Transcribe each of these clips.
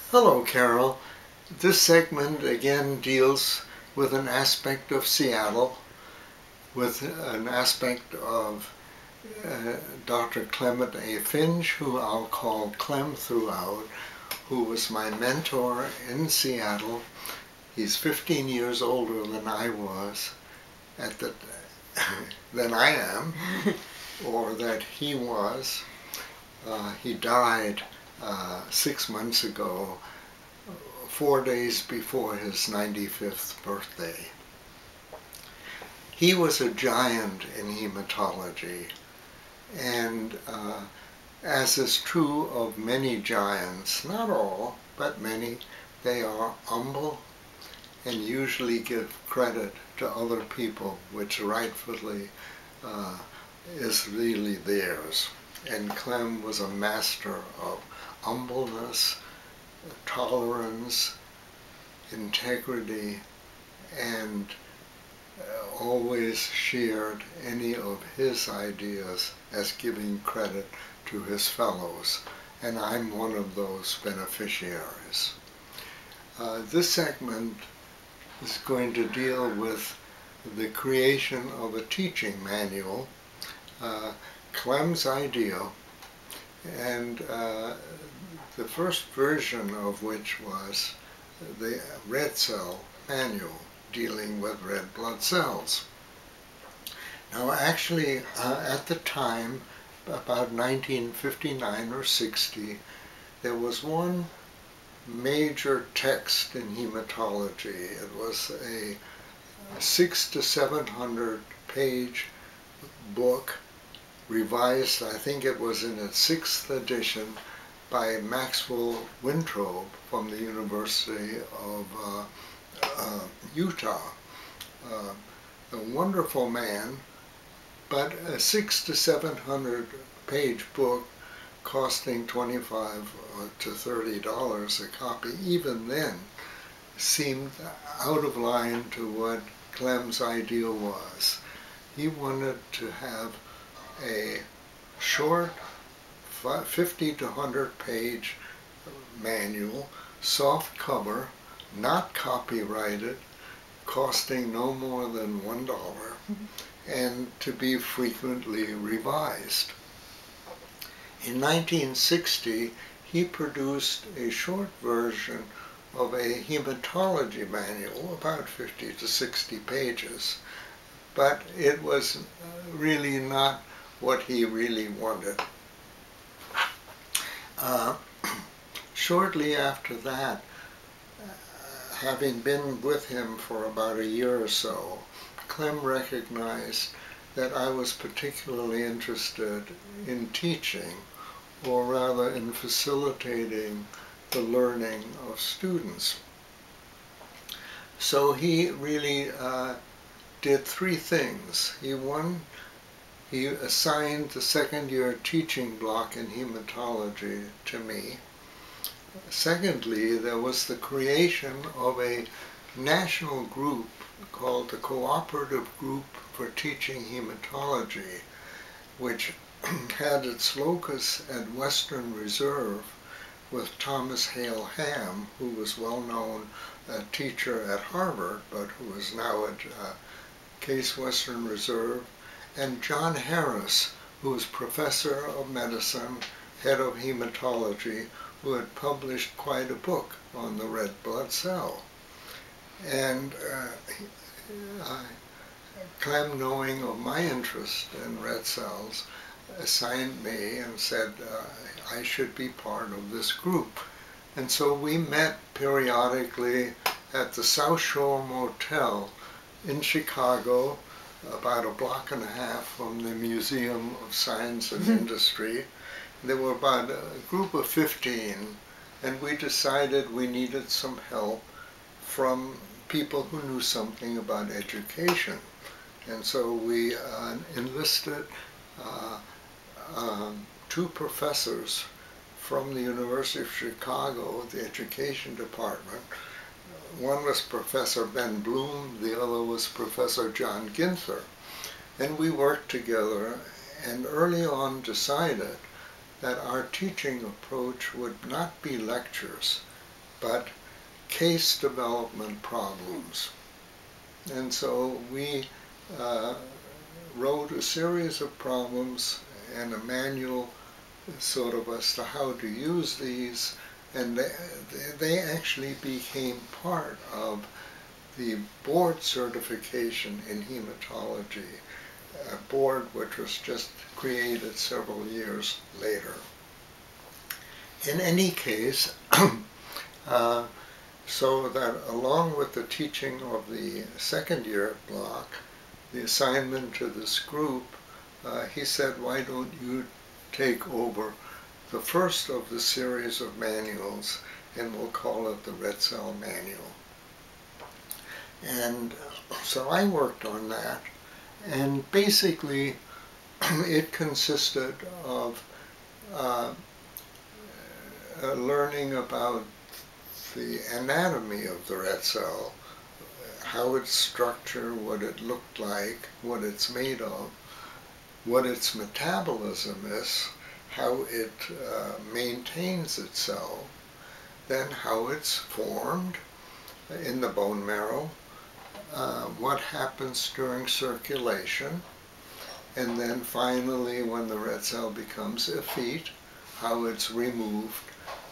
Hello, Carol. This segment again deals with an aspect of Seattle, with an aspect of Dr. Clement A. Finch, who I'll call Clem throughout, who was my mentor in Seattle. He's 15 years older than I was at the than I am, or that he was. He died 6 months ago, 4 days before his 95th birthday. He was a giant in hematology, and as is true of many giants, not all, but many, they are humble and usually give credit to other people, which rightfully is really theirs. And Clem was a master of humbleness, tolerance, integrity, and always shared any of his ideas as giving credit to his fellows, and I'm one of those beneficiaries. This segment is going to deal with the creation of a teaching manual, Clem's idea, and the first version of which was the red cell manual dealing with red blood cells. Now actually at the time, about 1959 or 60, there was one major text in hematology. It was a 600 to 700 page book, revised, I think it was in its 6th edition, by Maxwell Winthrop from the University of Utah. A wonderful man, but a 600 to 700 page book costing $25 to $30 a copy, even then, seemed out of line to what Clem's ideal was. He wanted to have a short 50 to 100 page manual, soft cover, not copyrighted, costing no more than $1, and to be frequently revised. In 1960, he produced a short version of a hematology manual, about 50 to 60 pages, but it was really not what he really wanted. Shortly after that, having been with him for about a year or so, Clem recognized that I was particularly interested in teaching, or rather in facilitating the learning of students. So he really did 3 things. He assigned the second-year teaching block in hematology to me. Secondly, there was the creation of a national group called the Cooperative Group for Teaching Hematology, which had its locus at Western Reserve with Thomas Hale Ham, who was well-known teacher at Harvard, but who is now at Case Western Reserve, and John Harris, who was professor of medicine, head of hematology, who had published quite a book on the red blood cell. And Clem, knowing of my interest in red cells, assigned me and said I should be part of this group. And so we met periodically at the South Shore Motel in Chicago, about a block and a half from the Museum of Science and Industry. There were about a group of 15, and we decided we needed some help from people who knew something about education. And so we enlisted 2 professors from the University of Chicago, the education department. One was Professor Ben Bloom, the other was Professor John Ginther. And we worked together and early on decided that our teaching approach would not be lectures, but case development problems. And so we wrote a series of problems and a manual sort of as to how to use these, and they actually became part of the board certification in hematology, a board which was just created several years later. In any case, so that along with the teaching of the second year block, the assignment to this group, he said, why don't you take over the first of the series of manuals, and we'll call it the Red Cell Manual. And so I worked on that, and basically it consisted of learning about the anatomy of the red cell, how its structure, what it looked like, what it's made of, what its metabolism is, how it maintains itself, then how it's formed in the bone marrow, what happens during circulation, and then finally when the red cell becomes effete, how it's removed,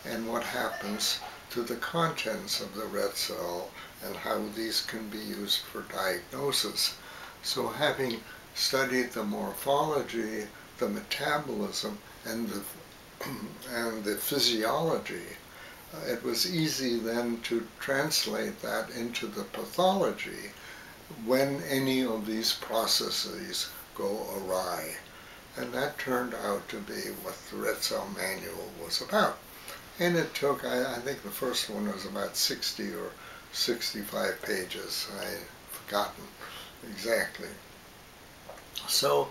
and what happens to the contents of the red cell and how these can be used for diagnosis. So having studied the morphology, the metabolism, and the physiology, it was easy then to translate that into the pathology when any of these processes go awry. And that turned out to be what the Red Cell Manual was about. And it took, I think the first one was about 60 or 65 pages. I've forgotten exactly. So,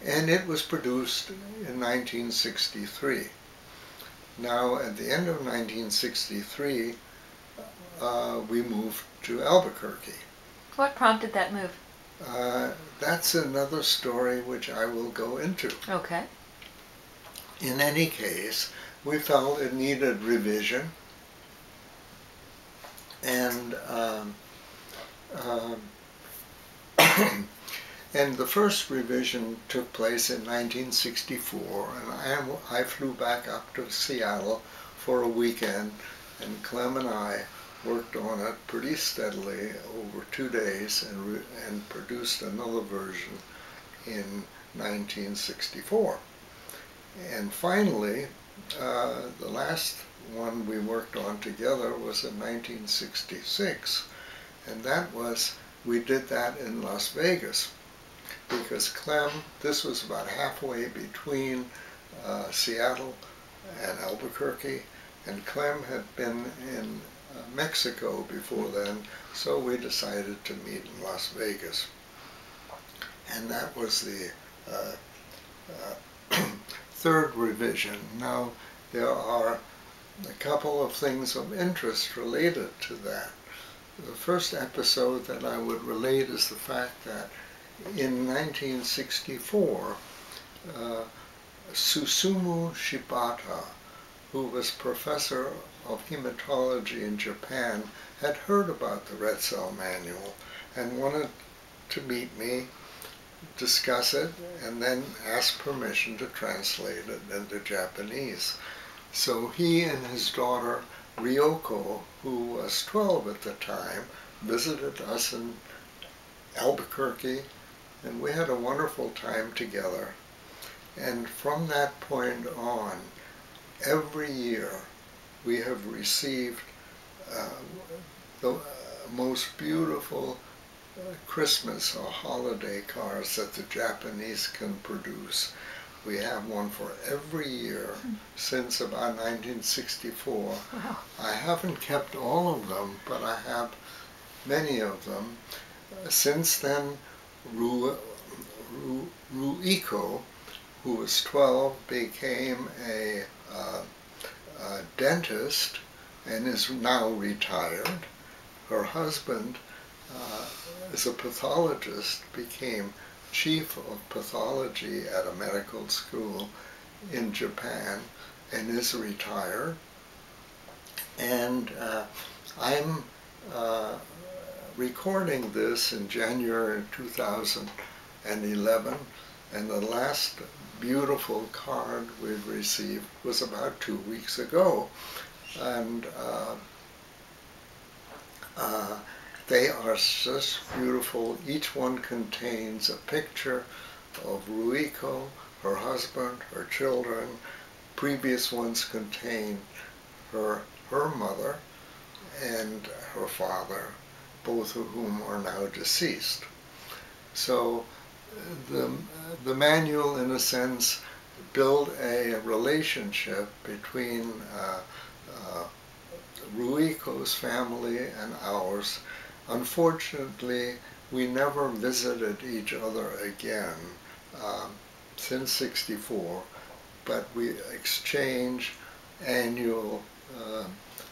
and it was produced in 1963. Now, at the end of 1963, we moved to Albuquerque. What prompted that move? That's another story which I will go into. Okay. In any case, we felt it needed revision, and and the first revision took place in 1964, and I flew back up to Seattle for a weekend, and Clem and I worked on it pretty steadily over 2 days and produced another version in 1964. And finally, the last one we worked on together was in 1966, and that was, we did that in Las Vegas, because Clem, this was about halfway between Seattle and Albuquerque, and Clem had been in Mexico before then, so we decided to meet in Las Vegas. And that was the third revision. Now, there are a couple of things of interest related to that. The first episode that I would relate is the fact that in 1964, Susumu Shibata, who was professor of hematology in Japan, had heard about the Red Cell Manual and wanted to meet me, discuss it, and then ask permission to translate it into Japanese. So he and his daughter Ryoko, who was 12 at the time, visited us in Albuquerque, and we had a wonderful time together. And from that point on, every year we have received the most beautiful Christmas or holiday cards that the Japanese can produce. We have one for every year since about 1964. Wow. I haven't kept all of them, but I have many of them. Since then, Ruiko, who was 12, became a dentist and is now retired. Her husband, as a pathologist, became chief of pathology at a medical school in Japan and is retired. And I'm recording this in January 2011, and the last beautiful card we've received was about 2 weeks ago. And they are just beautiful. Each one contains a picture of Ruiko, her husband, her children. Previous ones contain her mother and her father, both of whom are now deceased. So the manual, in a sense, built a relationship between Ruiko's family and ours. Unfortunately, we never visited each other again since '64, but we exchange annual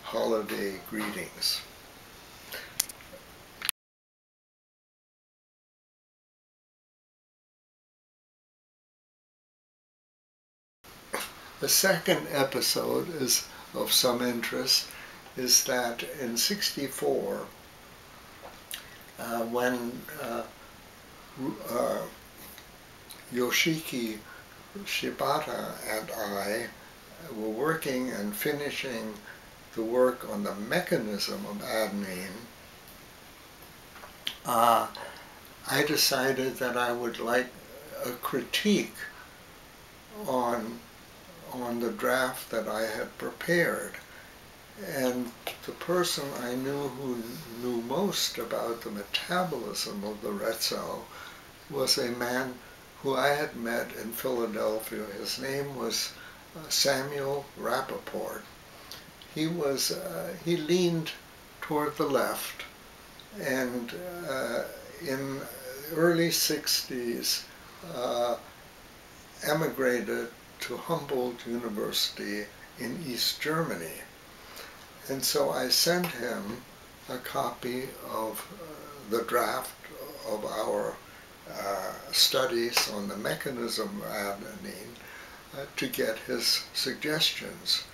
holiday greetings. The second episode is of some interest, is that in '64, when Yoshiki Shibata and I were working and finishing the work on the mechanism of adenine, I decided that I would like a critique on the draft that I had prepared. And the person I knew who knew most about the metabolism of the red cell was a man who I had met in Philadelphia. His name was Samuel Rappaport. He leaned toward the left, and in the early '60s emigrated to Humboldt University in East Germany. And so I sent him a copy of the draft of our studies on the mechanism of adenine to get his suggestions.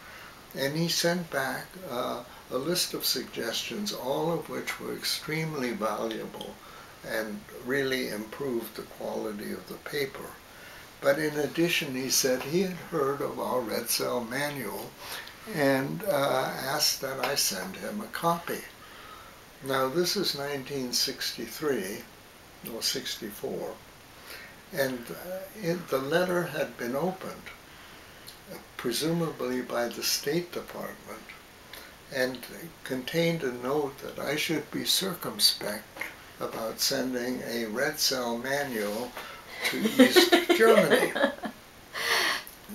And he sent back a list of suggestions, all of which were extremely valuable and really improved the quality of the paper. But in addition, he said he had heard of our red cell manual and asked that I send him a copy. Now this is 1963, or '64, and the letter had been opened, presumably by the State Department, and contained a note that I should be circumspect about sending a red cell manual to East Germany.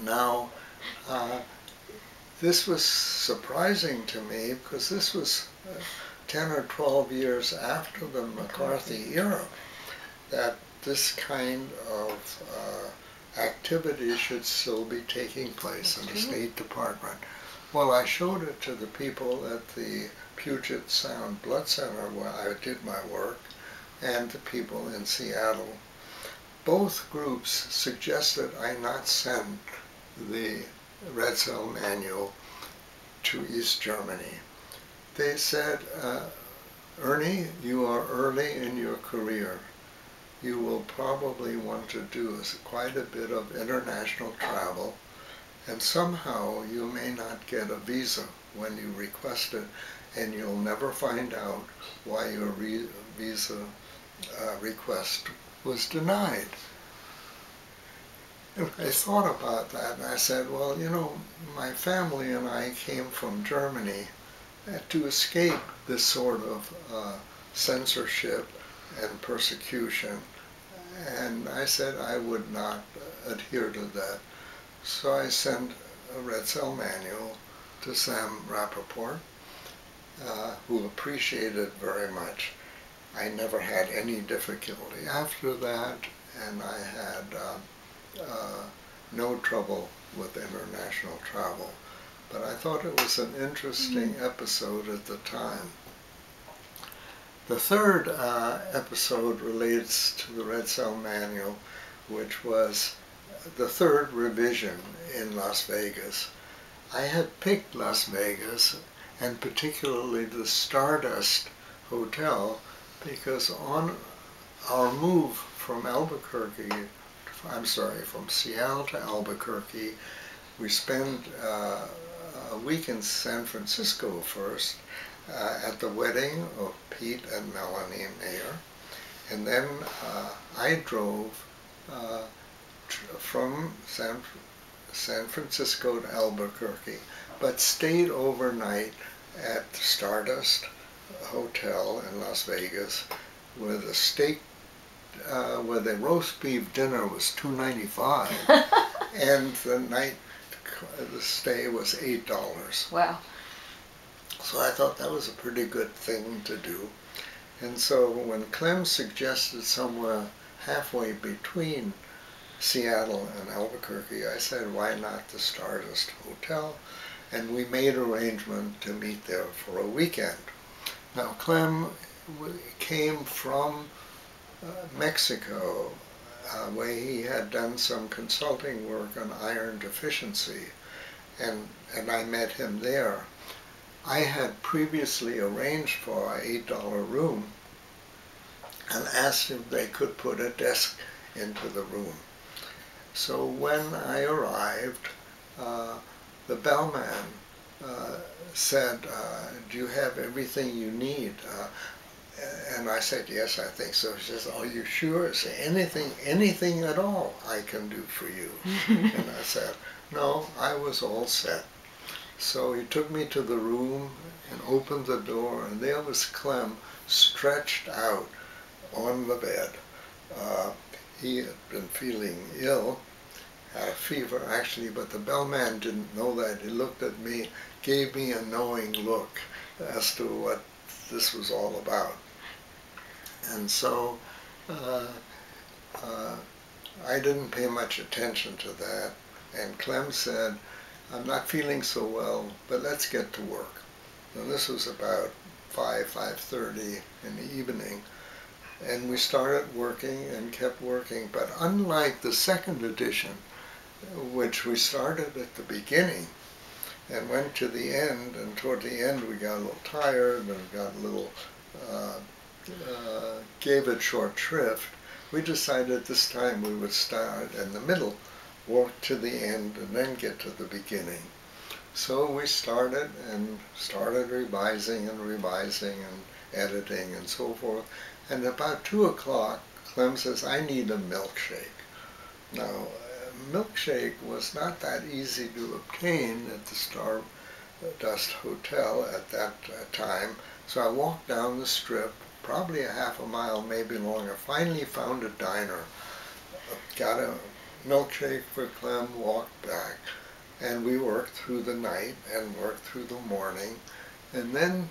Now, this was surprising to me because this was 10 or 12 years after the McCarthy era, that this kind of activity should still be taking place in the State Department. Well, I showed it to the people at the Puget Sound Blood Center where I did my work, and the people in Seattle. Both groups suggested I not send the red cell manual to East Germany. They said, Ernie, you are early in your career. You will probably want to do quite a bit of international travel, and somehow you may not get a visa when you request it, and you'll never find out why your visa request was denied. And I thought about that, and I said, well, you know, my family and I came from Germany to escape this sort of censorship and persecution, and I said I would not adhere to that. So I sent a red cell manual to Sam Rappaport, who appreciated it very much. I never had any difficulty after that, and I had no trouble with international travel. But I thought it was an interesting episode at the time. The third episode relates to the red cell manual, which was the third revision in Las Vegas. I had picked Las Vegas, and particularly the Stardust Hotel, because on our move from from Seattle to Albuquerque, we spent a week in San Francisco first at the wedding of Pete and Melanie Mayer, and then I drove from San Francisco to Albuquerque, but stayed overnight at the Stardust Hotel in Las Vegas, where the where the roast beef dinner was $2.95, and the stay was $8. Wow. So I thought that was a pretty good thing to do. And so when Clem suggested somewhere halfway between Seattle and Albuquerque, I said, why not the Stardust Hotel? And we made arrangement to meet there for a weekend. Now Clem came from Mexico, where he had done some consulting work on iron deficiency, and I met him there. I had previously arranged for an $8 room and asked if they could put a desk into the room. So when I arrived, the bellman said, do you have everything you need? And I said, yes, I think so. She says, are you sure? Say, anything at all I can do for you. And I said, no, I was all set. So he took me to the room and opened the door, and there was Clem stretched out on the bed. He had been feeling ill, had a fever actually, but the bellman didn't know that. He looked at me, gave me a knowing look as to what this was all about. And so I didn't pay much attention to that, and Clem said, I'm not feeling so well, but let's get to work. And this was about 5:30 in the evening, and we started working and kept working. But unlike the second edition, which we started at the beginning and went to the end, and toward the end we got a little tired and got a little, gave it short shrift, we decided this time we would start in the middle, work to the end, and then get to the beginning. So we started revising and editing and so forth. And about 2 o'clock, Clem says, I need a milkshake. Now, a milkshake was not that easy to obtain at the Stardust Hotel at that time. So I walked down the strip, probably a half a mile, maybe longer, finally found a diner, got a milkshake for Clem, walked back, and we worked through the night and worked through the morning. And then,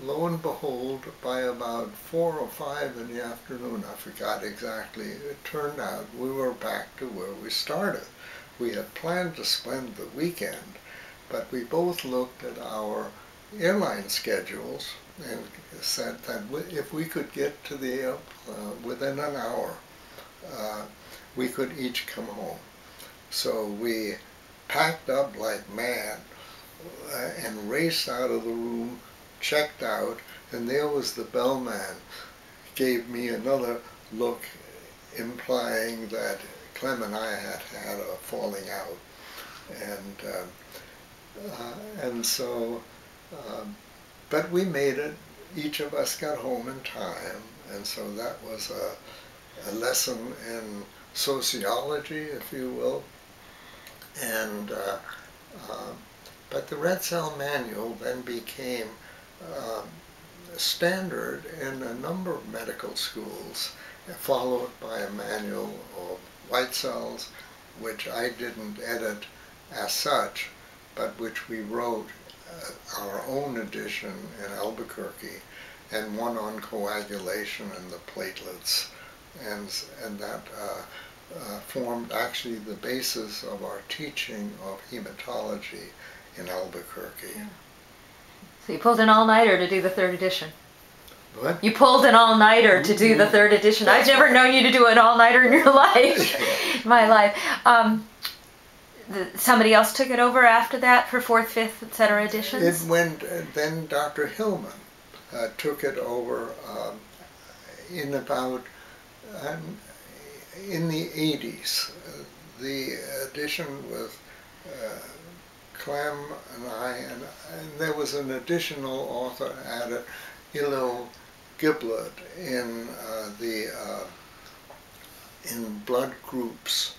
lo and behold, by about 4 or 5 in the afternoon, I forgot exactly, it turned out we were back to where we started. We had planned to spend the weekend, but we both looked at our airline schedules and said that if we could get to the airport within an hour, we could each come home. So we packed up like mad and raced out of the room, checked out, and there was the bellman. Gave me another look implying that Clem and I had had a falling out. And so, but we made it. Each of us got home in time, and so that was a lesson in sociology, if you will. And but the Red Cell Manual then became standard in a number of medical schools, followed by a manual of white cells, which I didn't edit as such, but which we wrote our own edition in Albuquerque, and one on coagulation and the platelets, and that formed actually the basis of our teaching of hematology in Albuquerque. Yeah. So you pulled an all-nighter to do the third edition. What? You pulled an all-nighter to do the third edition. I've never known you to do an all-nighter in your life, my life. somebody else took it over after that for 4th, 5th, etc. editions? It went, then Dr. Hillman took it over in about, in the 80s. The edition with Clem and I, and there was an additional author added, Hillel Giblet, in in blood groups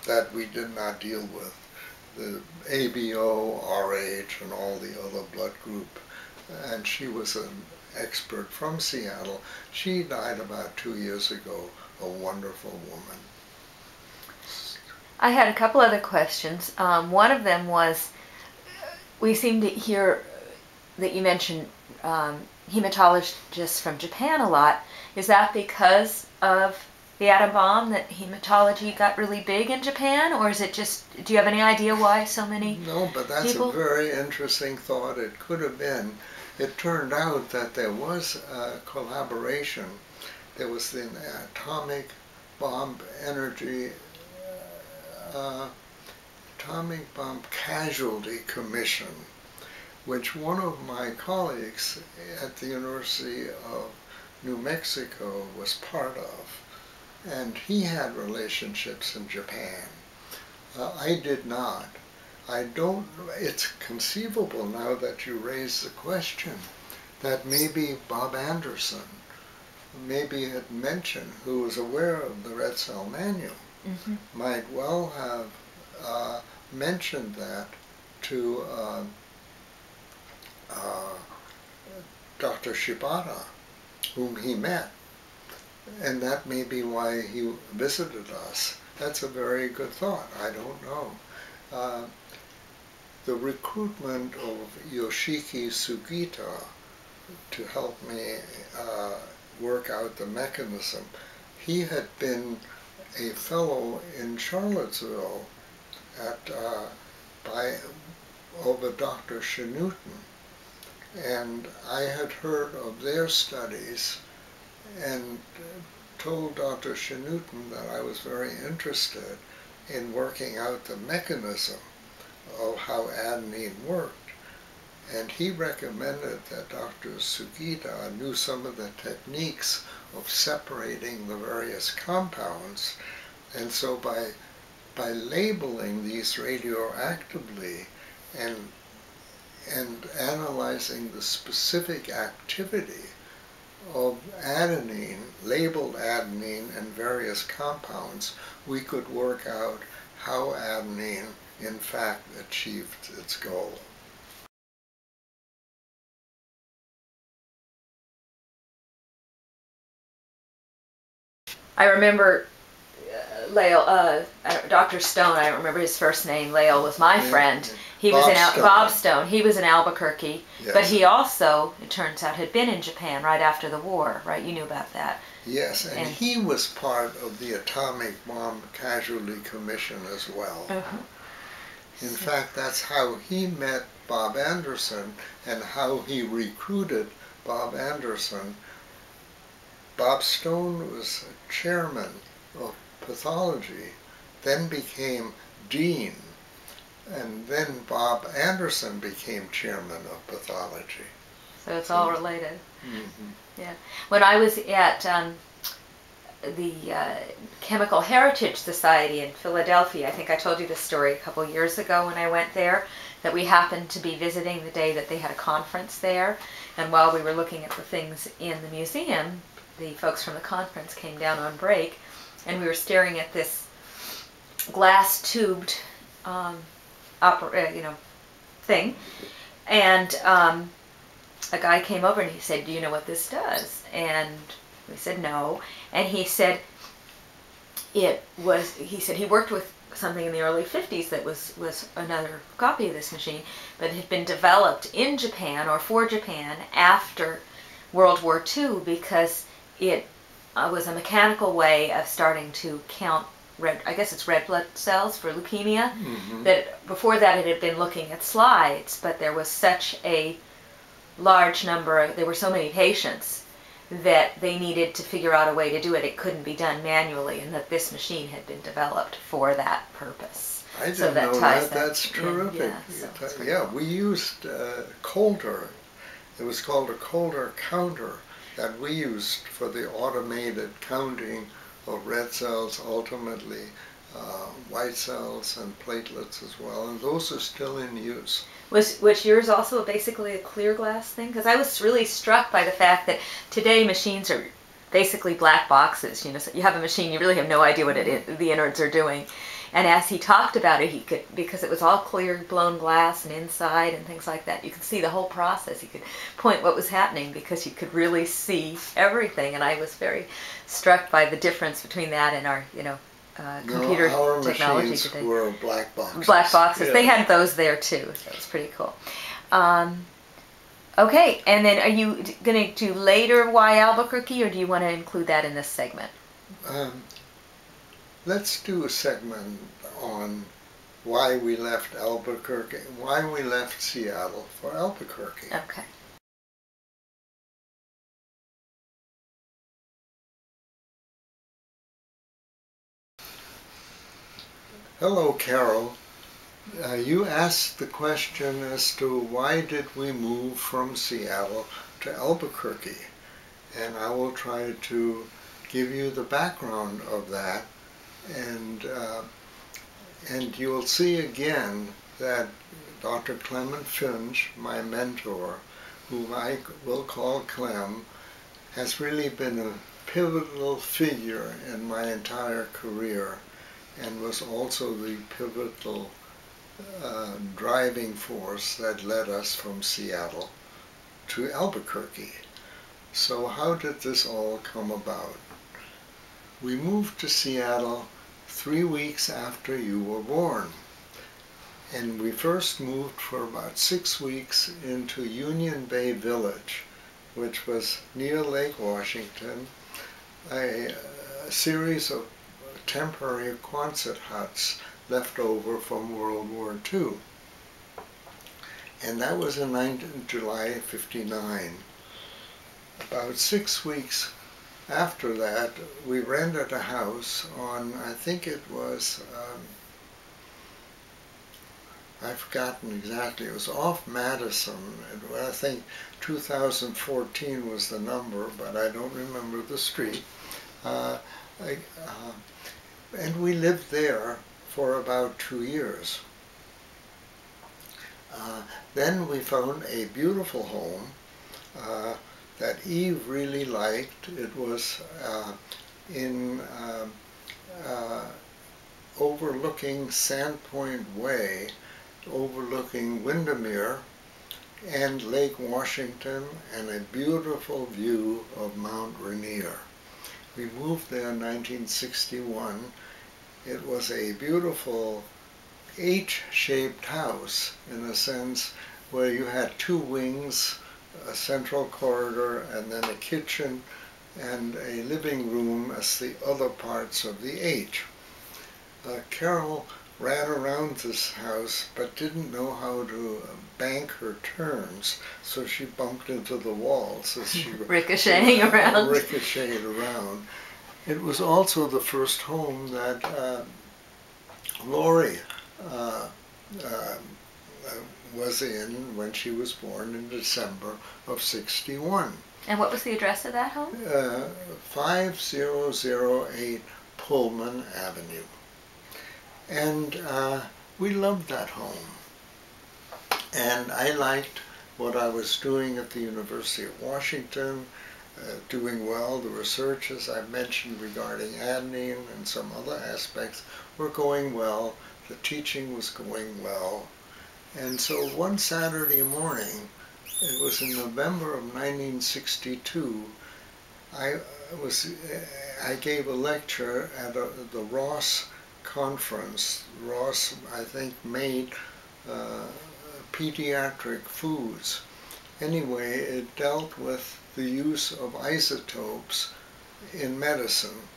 that we did not deal with, the ABO, RH, and all the other blood group. And she was an expert from Seattle. She died about 2 years ago, a wonderful woman. I had a couple other questions. One of them was, we seem to hear that you mentioned hematologists from Japan a lot. Is that because of the atom bomb that hematology got really big in Japan, or is it just, do you have any idea why so many No, but that's people? a very interesting thought. It could have been. It turned out that there was a collaboration. There was the Atomic Bomb Casualty Commission, which one of my colleagues at the University of New Mexico was part of. And he had relationships in Japan. I did not. I don't, it's conceivable now that you raise the question that maybe Bob Anderson maybe had mentioned, who was aware of the Red Cell Manual, might well have mentioned that to Dr. Shibata, whom he met. And that may be why he visited us. That's a very good thought. I don't know. The recruitment of Yoshiki Sugita to help me work out the mechanism. He had been a fellow in Charlottesville over Dr. Shanoutan, and I had heard of their studies and told Dr. Shanoutan that I was very interested in working out the mechanism of how adenine worked. And he recommended that Dr. Sugita knew some of the techniques of separating the various compounds. And so by labeling these radioactively and analyzing the specific activity of adenine, labeled adenine and various compounds, we could work out how adenine in fact achieved its goal. I remember Dr. Stone, I don't remember his first name. Lael was my friend. He was Bob Stone. He was in Albuquerque, yes. But he also, it turns out, had been in Japan right after the war, right? You knew about that. Yes, and he was part of the Atomic Bomb Casualty Commission as well. In fact, that's how he met Bob Anderson and how he recruited Bob Anderson. Bob Stone was chairman of pathology, then became dean, and then Bob Anderson became chairman of pathology. So it's all related. Yeah. When I was at the Chemical Heritage Society in Philadelphia, I think I told you this story a couple years ago when I went there, that we happened to be visiting the day that they had a conference there, and while we were looking at the things in the museum, the folks from the conference came down on break, and we were staring at this glass tubed thing, and a guy came over and he said, "Do you know what this does?" And we said no, and he said he worked with something in the early 50s that was another copy of this machine, but it had been developed in Japan or for Japan after World War II because it was a mechanical way of starting to count red blood cells for leukemia. That before that it had been looking at slides, but there was such a large number, there were so many patients that they needed to figure out a way to do it. It couldn't be done manually, and that this machine had been developed for that purpose. I didn't so that know ties that. That's terrific. Yeah, so it's pretty Yeah, cool. we used Coulter. It was called a Coulter counter that we used for the automated counting of red cells, ultimately white cells and platelets as well, and those are still in use. Was yours also basically a clear glass thing? Because I was really struck by the fact that today machines are basically black boxes. You know, so you have a machine, you really have no idea what the innards are doing. And as he talked about it, he could, because it was all clear blown glass and inside and things like that, you could see the whole process. He could point what was happening because you could really see everything. And I was very struck by the difference between that and our, computer our technology machines today. were black boxes. Black boxes. Yeah. They had those there too. So it was pretty cool. Okay, and then are you going to do later why Albuquerque, or do you want to include that in this segment? Let's do a segment on why we left Albuquerque, why we left Seattle for Albuquerque. Okay. Hello, Carol. You asked the question as to why did we move from Seattle to Albuquerque, and I will try to give you the background of that, and you'll see again that Dr. Clement Finch, my mentor, whom I will call Clem, has really been a pivotal figure in my entire career, and was also the pivotal driving force that led us from Seattle to Albuquerque. So how did this all come about? We moved to Seattle 3 weeks after you were born, and we first moved for about 6 weeks into Union Bay Village, which was near Lake Washington, a series of temporary Quonset huts left over from World War II. And that was in July '59. About 6 weeks after that, we rented a house on, I think it was, I've forgotten exactly, it was off Madison. I think 2014 was the number, but I don't remember the street. And we lived there for about 2 years. Then we found a beautiful home that Eve really liked. It was in overlooking Sandpoint Way, overlooking Windermere and Lake Washington, and a beautiful view of Mount Rainier. We moved there in 1961. It was a beautiful H-shaped house, in a sense, where you had 2 wings, a central corridor, and then a kitchen and a living room as the other parts of the H. Carol ran around this house but didn't know how to bank her turns, so she bumped into the walls as she ricocheting around. Ricocheted around. It was also the first home that Lori was in when she was born in December of '61. And what was the address of that home? 5008 Pullman Avenue. And we loved that home. And I liked what I was doing at the University of Washington, doing well. The research, as I mentioned, regarding adenine and some other aspects were going well. The teaching was going well. And so one Saturday morning, it was in November of 1962, I gave a lecture at the Ross conference. Ross, I think, made pediatric foods. Anyway, it dealt with the use of isotopes in medicine,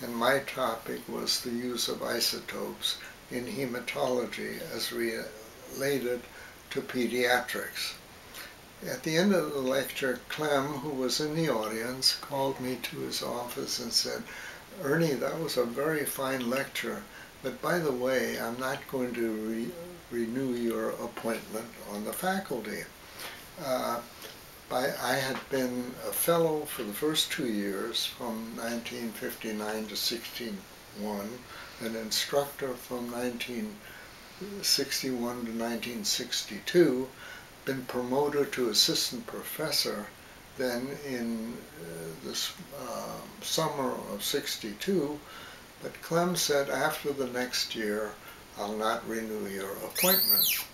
and my topic was the use of isotopes in hematology as related to pediatrics. At the end of the lecture, Clem, who was in the audience, called me to his office and said, "Ernie, that was a very fine lecture, but by the way, I'm not going to renew your appointment on the faculty." I had been a fellow for the first 2 years, from 1959 to 61, an instructor from 1961 to 1962, been promoted to assistant professor then in the summer of 62, but Clem said, "After the next year, I'll not renew your appointment."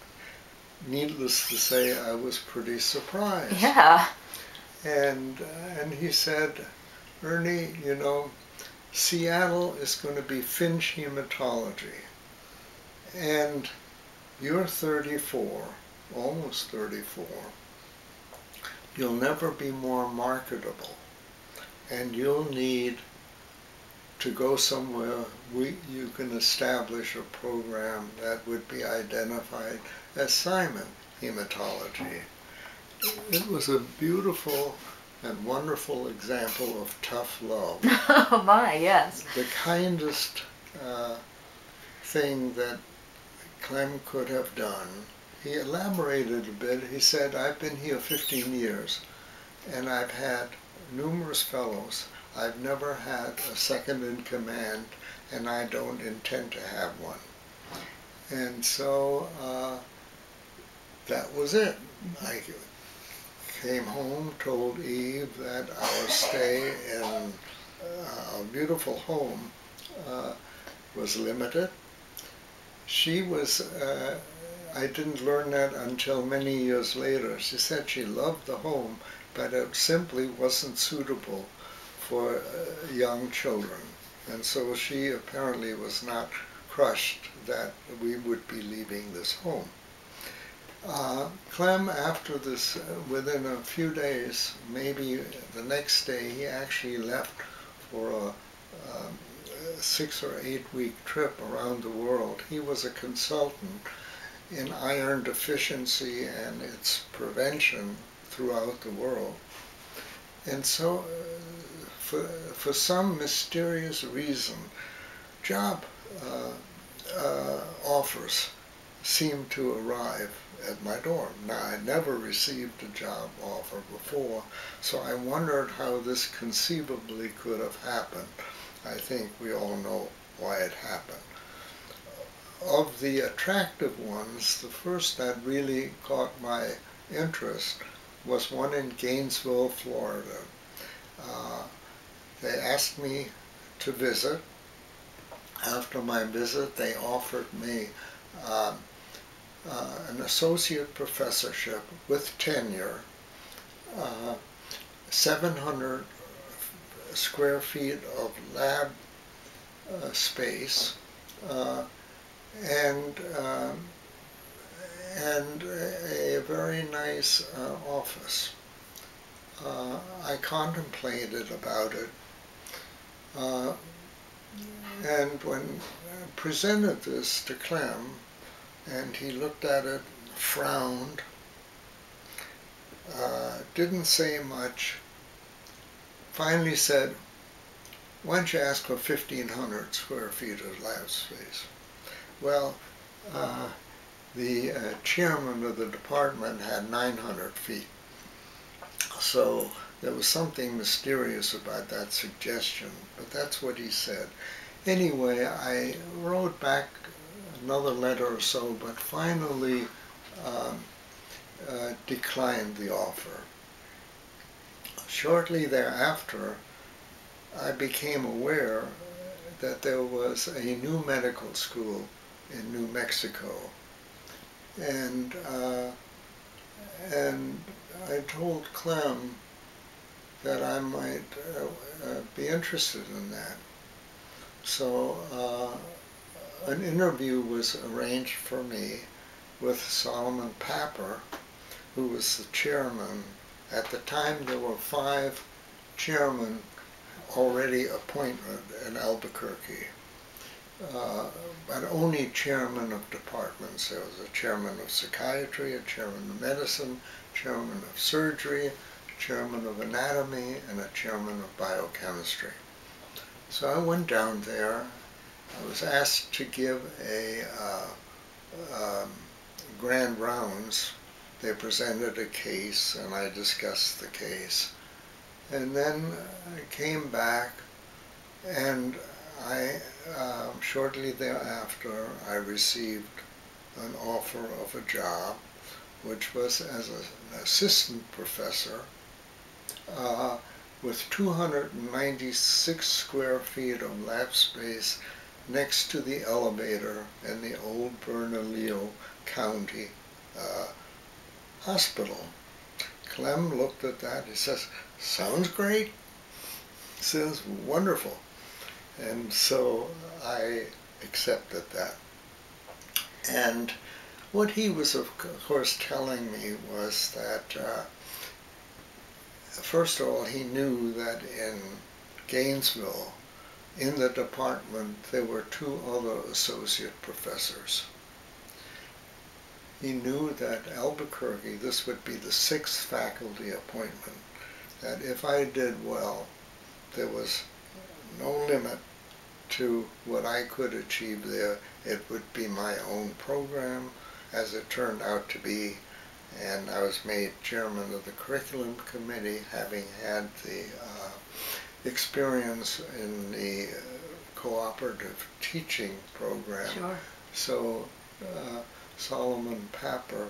Needless to say, I was pretty surprised. Yeah. And he said, "Ernie, you know, Seattle is going to be Finch hematology, and you're 34, almost 34. You'll never be more marketable, and you'll need to go somewhere you can establish a program that would be identified as Simon Hematology." It was a beautiful and wonderful example of tough love. Oh my, yes. The kindest thing that Clem could have done. He elaborated a bit. He said, "I've been here 15 years, and I've had numerous fellows. I've never had a second in command, and I don't intend to have one." And so that was it. I came home, told Eve that our stay in a beautiful home was limited. She was, I didn't learn that until many years later. She said she loved the home, but it simply wasn't suitable for young children. And so she apparently was not crushed that we would be leaving this home. Clem, after this, within a few days, maybe the next day, he actually left for a 6 or 8 week trip around the world. He was a consultant in iron deficiency and its prevention throughout the world. And so, for some mysterious reason, job offers seemed to arrive at my door. Now, I'd never received a job offer before, so I wondered how this conceivably could have happened. I think we all know why it happened. Of the attractive ones, the first that really caught my interest was one in Gainesville, Florida. They asked me to visit. After my visit, they offered me an associate professorship with tenure, 700 square feet of lab space, and a very nice office. I contemplated about it, and when I presented this to Clem, and he looked at it, frowned, didn't say much, finally said, "Why don't you ask for 1,500 square feet of lab space?" Well, the chairman of the department had 900 feet. So there was something mysterious about that suggestion, but that's what he said. Anyway, I wrote back another letter or so, but finally declined the offer. Shortly thereafter, I became aware that there was a new medical school in New Mexico, and I told Clem that I might be interested in that. So an interview was arranged for me with Solomon Papper, who was the chairman. At the time, there were 5 chairmen already appointed in Albuquerque, but only chairmen of departments. There was a chairman of psychiatry, a chairman of medicine, chairman of surgery, chairman of anatomy, and a chairman of biochemistry. So I went down there. I was asked to give a grand rounds. They presented a case and I discussed the case. And then I came back and shortly thereafter I received an offer of a job, which was as an assistant professor with 296 square feet of lab space next to the elevator in the old Bernalillo County hospital. Clem looked at that. He says, "Sounds great." He says, "Wonderful." And so I accepted that. And what he was, of course, telling me was that, first of all, he knew that in Gainesville, in the department, there were 2 other associate professors. He knew that Albuquerque, this would be the 6th faculty appointment, that if I did well, there was no limit to what I could achieve there. It would be my own program, as it turned out to be, and I was made chairman of the curriculum committee, having had the experience in the cooperative teaching program. Sure. So Solomon Papper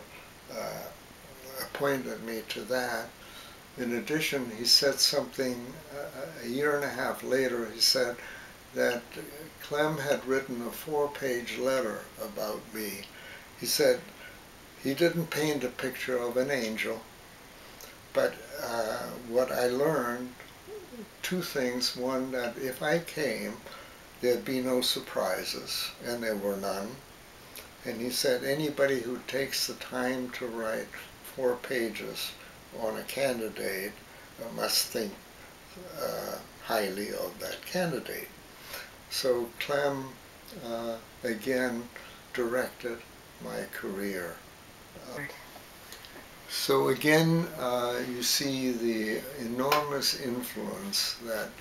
appointed me to that. In addition, he said something a year and a half later. He said that Clem had written a 4-page letter about me. He said he didn't paint a picture of an angel, but what I learned, 2 things. One, that if I came, there'd be no surprises, and there were none. And he said anybody who takes the time to write 4 pages on a candidate must think highly of that candidate. So Clem, again, directed my career. So again, you see the enormous influence that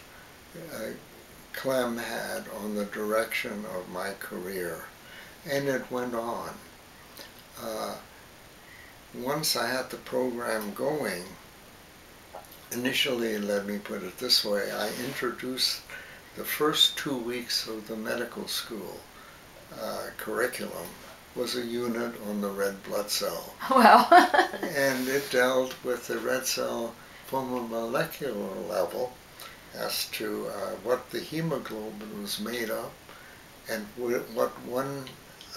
Clem had on the direction of my career. And it went on. Once I had the program going, initially, let me put it this way, I introduced the first 2 weeks of the medical school curriculum was a unit on the red blood cell. Wow. And it dealt with the red cell from a molecular level as to what the hemoglobin was made of and what one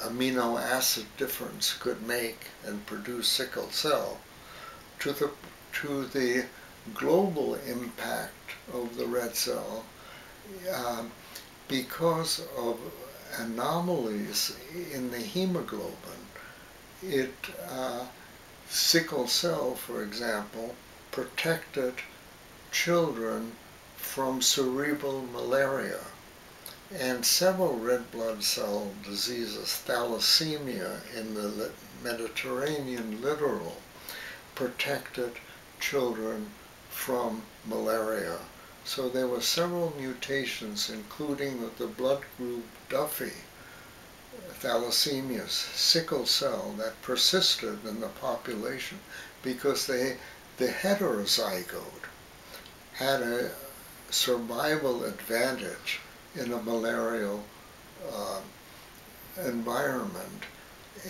amino acid difference could make and produce sickle cell, to the global impact of the red cell because of anomalies in the hemoglobin. Sickle cell, for example, protected children from cerebral malaria, and several red blood cell diseases, thalassemia in the Mediterranean littoral, protected children from malaria. So there were several mutations, including the blood group Duffy, thalassemias, sickle cell, that persisted in the population because the heterozygote had a survival advantage in a malarial environment.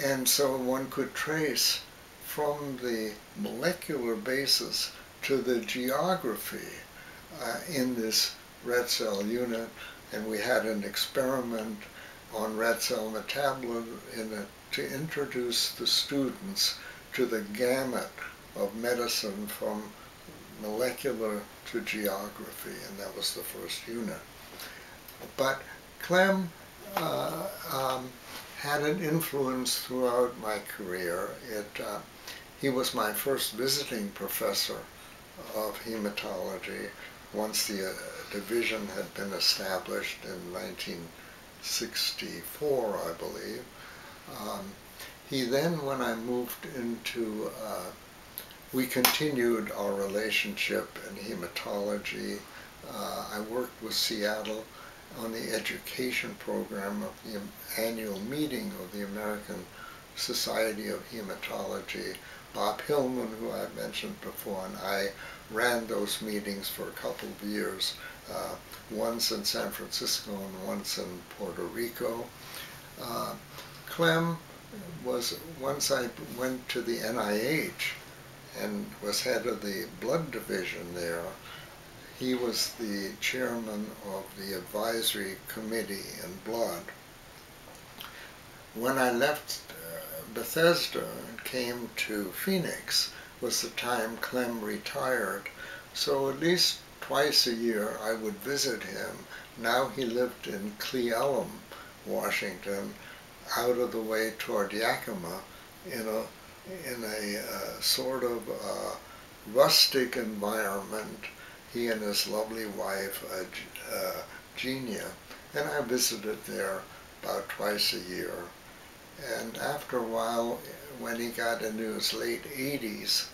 And so one could trace from the molecular basis to the geography in this red cell unit. And we had an experiment on red cell metabolism to introduce the students to the gamut of medicine from molecular to geography, and that was the first unit. But Clem had an influence throughout my career. He was my first visiting professor of hematology once the division had been established in 1964, I believe. He then, when I moved into we continued our relationship in hematology. I worked with Seattle on the education program of the annual meeting of the American Society of Hematology. Bob Hillman, who I've mentioned before, and I ran those meetings for a couple of years, once in San Francisco and once in Puerto Rico. Clem was, once I went to the NIH and was head of the blood division there, he was the chairman of the advisory committee in blood. When I left Bethesda and came to Phoenix was the time Clem retired. So at least twice a year I would visit him. Now he lived in Cle Elum, Washington, out of the way toward Yakima, in a sort of rustic environment. He and his lovely wife, Genia, and I visited there about twice a year. And after a while, when he got into his late 80s,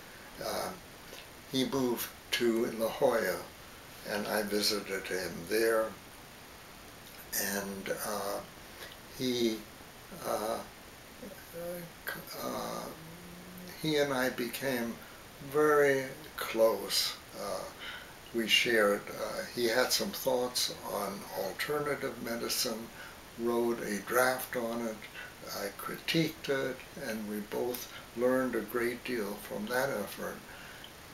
he moved to La Jolla, and I visited him there. And he and I became very close. We shared, he had some thoughts on alternative medicine, wrote a draft on it, I critiqued it, and we both learned a great deal from that effort.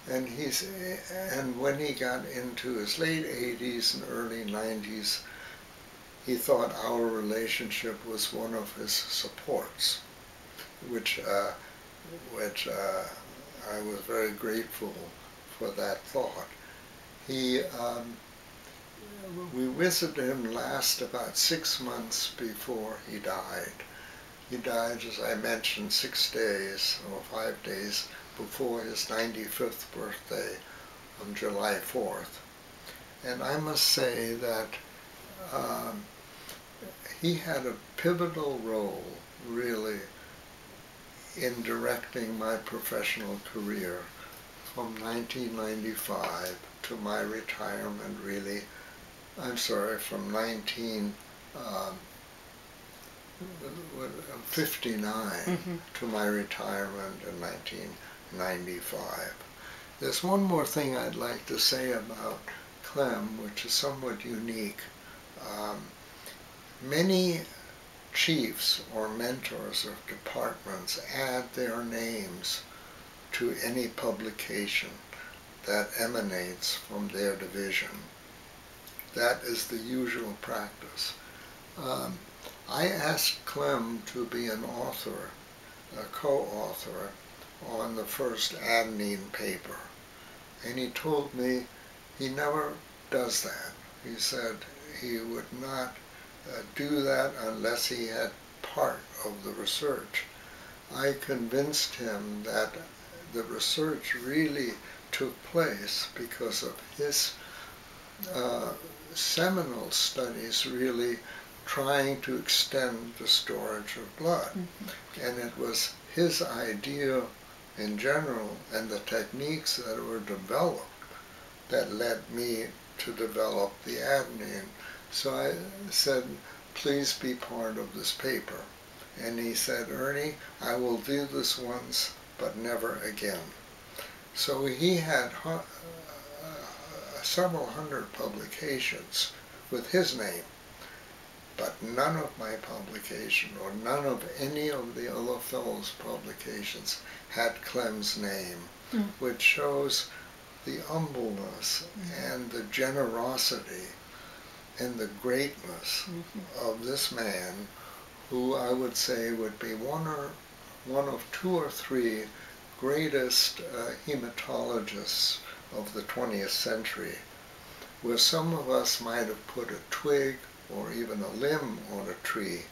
And when he got into his late 80s and early 90s, he thought our relationship was one of his supports, which I was very grateful for that thought. We visited him last about 6 months before he died. He died, as I mentioned, 6 days or 5 days before his 95th birthday on July 4th. And I must say that he had a pivotal role, really, in directing my professional career from 1995 to my retirement, really. I'm sorry, from 1959 to my retirement in 1995. There's one more thing I'd like to say about Clem, which is somewhat unique. Many chiefs or mentors of departments add their names to any publication that emanates from their division. That is the usual practice. I asked Clem to be an author, a co-author, on the first adenine paper, and he told me he never does that. He said he would not do that unless he had part of the research. I convinced him that the research really took place because of his seminal studies really trying to extend the storage of blood. And it was his idea in general and the techniques that were developed that led me to develop the adenine. So I said, please be part of this paper. And he said, Ernie, I will do this once, but never again. So he had several hundred publications with his name, but none of my publication or none of any of the other fellows' publications had Clem's name, which shows the humbleness and the generosity and the greatness of this man, who I would say would be one of 2 or 3 greatest hematologists of the 20th century, where some of us might have put a twig or even a limb on a tree.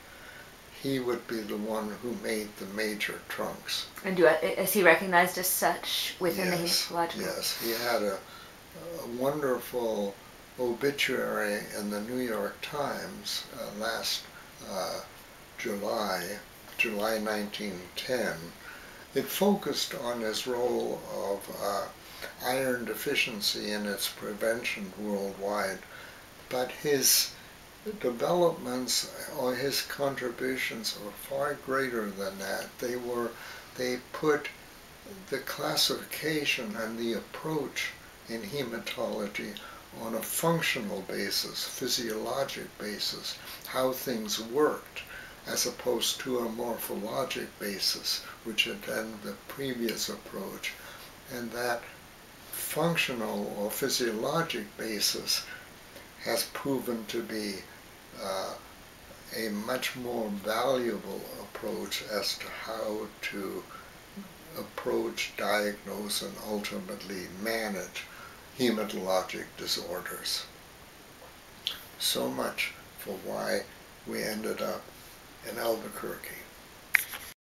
He would be the one who made the major trunks. And is he recognized as such within the hematological? Yes, he had a wonderful obituary in the New York Times last July 1910, It focused on his role of iron deficiency and its prevention worldwide, but his developments or his contributions were far greater than that. They put the classification and the approach in hematology on a functional basis, physiologic basis, how things worked, as opposed to a morphologic basis, which had been the previous approach. And that functional or physiologic basis has proven to be a much more valuable approach as to how to approach, diagnose, and ultimately manage hematologic disorders. So much for why we ended up in Albuquerque.